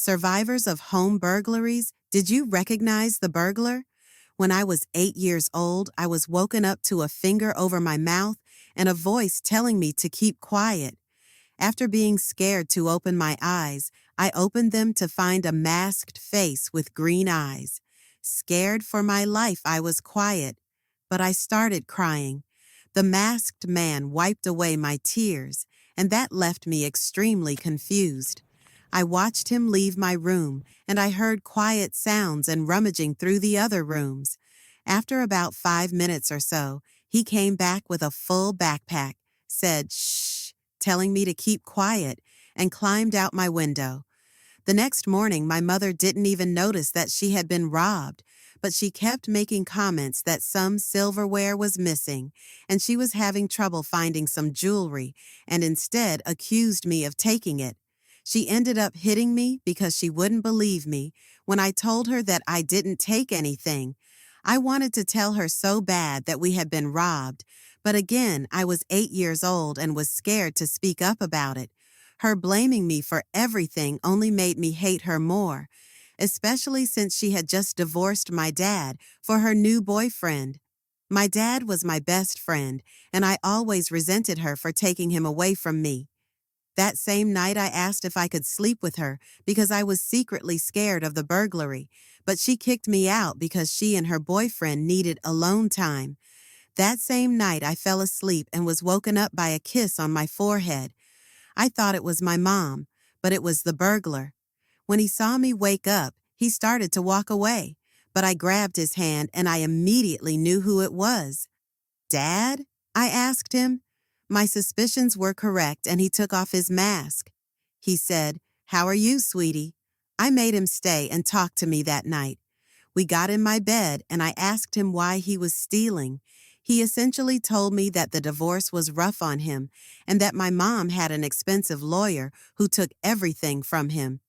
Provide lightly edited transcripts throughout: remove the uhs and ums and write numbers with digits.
Survivors of home burglaries, did you recognize the burglar? When I was 8 years old, I was woken up to a finger over my mouth and a voice telling me to keep quiet. After being scared to open my eyes, I opened them to find a masked face with green eyes. Scared for my life, I was quiet, but I started crying. The masked man wiped away my tears, and that left me extremely confused. I watched him leave my room, and I heard quiet sounds and rummaging through the other rooms. After about 5 minutes or so, he came back with a full backpack, said shh, telling me to keep quiet, and climbed out my window. The next morning, my mother didn't even notice that she had been robbed, but she kept making comments that some silverware was missing, and she was having trouble finding some jewelry, and instead accused me of taking it. She ended up hitting me because she wouldn't believe me when I told her that I didn't take anything. I wanted to tell her so bad that we had been robbed, but again, I was 8 years old and was scared to speak up about it. Her blaming me for everything only made me hate her more, especially since she had just divorced my dad for her new boyfriend. My dad was my best friend, and I always resented her for taking him away from me. That same night, I asked if I could sleep with her because I was secretly scared of the burglary, but she kicked me out because she and her boyfriend needed alone time. That same night, I fell asleep and was woken up by a kiss on my forehead. I thought it was my mom, but it was the burglar. When he saw me wake up, he started to walk away, but I grabbed his hand and I immediately knew who it was. "Dad?" I asked him. My suspicions were correct and he took off his mask. He said, "How are you, sweetie?" I made him stay and talk to me that night. We got in my bed and I asked him why he was stealing. He essentially told me that the divorce was rough on him and that my mom had an expensive lawyer who took everything from him.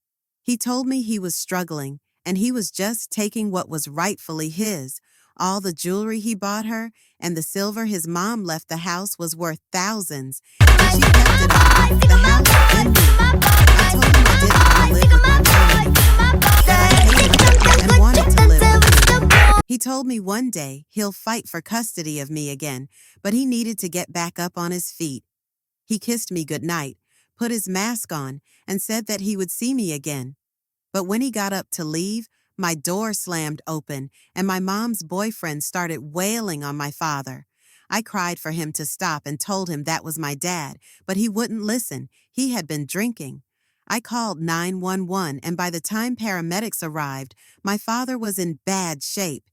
He told me he was struggling and he was just taking what was rightfully his. All the jewelry he bought her and the silver his mom left the house was worth thousands, and she kept it all. The house and me. I told him I didn't want to live with my mom, that I hated her and wanted to live with me. He told me one day he'll fight for custody of me again, but he needed to get back up on his feet. He kissed me goodnight, put his mask on, and said that he would see me again. But when he got up to leave, my door slammed open and my mom's boyfriend started wailing on my father. I cried for him to stop and told him that was my dad, but he wouldn't listen. He had been drinking. I called 911, and by the time paramedics arrived, my father was in bad shape.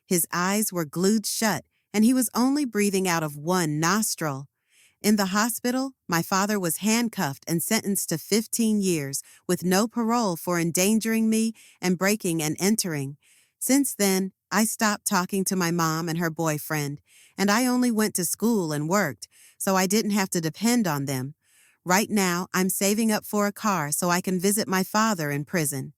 His eyes were glued shut, and he was only breathing out of one nostril. In the hospital, my father was handcuffed and sentenced to 15 years with no parole for endangering me and breaking and entering. Since then, I stopped talking to my mom and her boyfriend, and I only went to school and worked, so I didn't have to depend on them. Right now, I'm saving up for a car so I can visit my father in prison.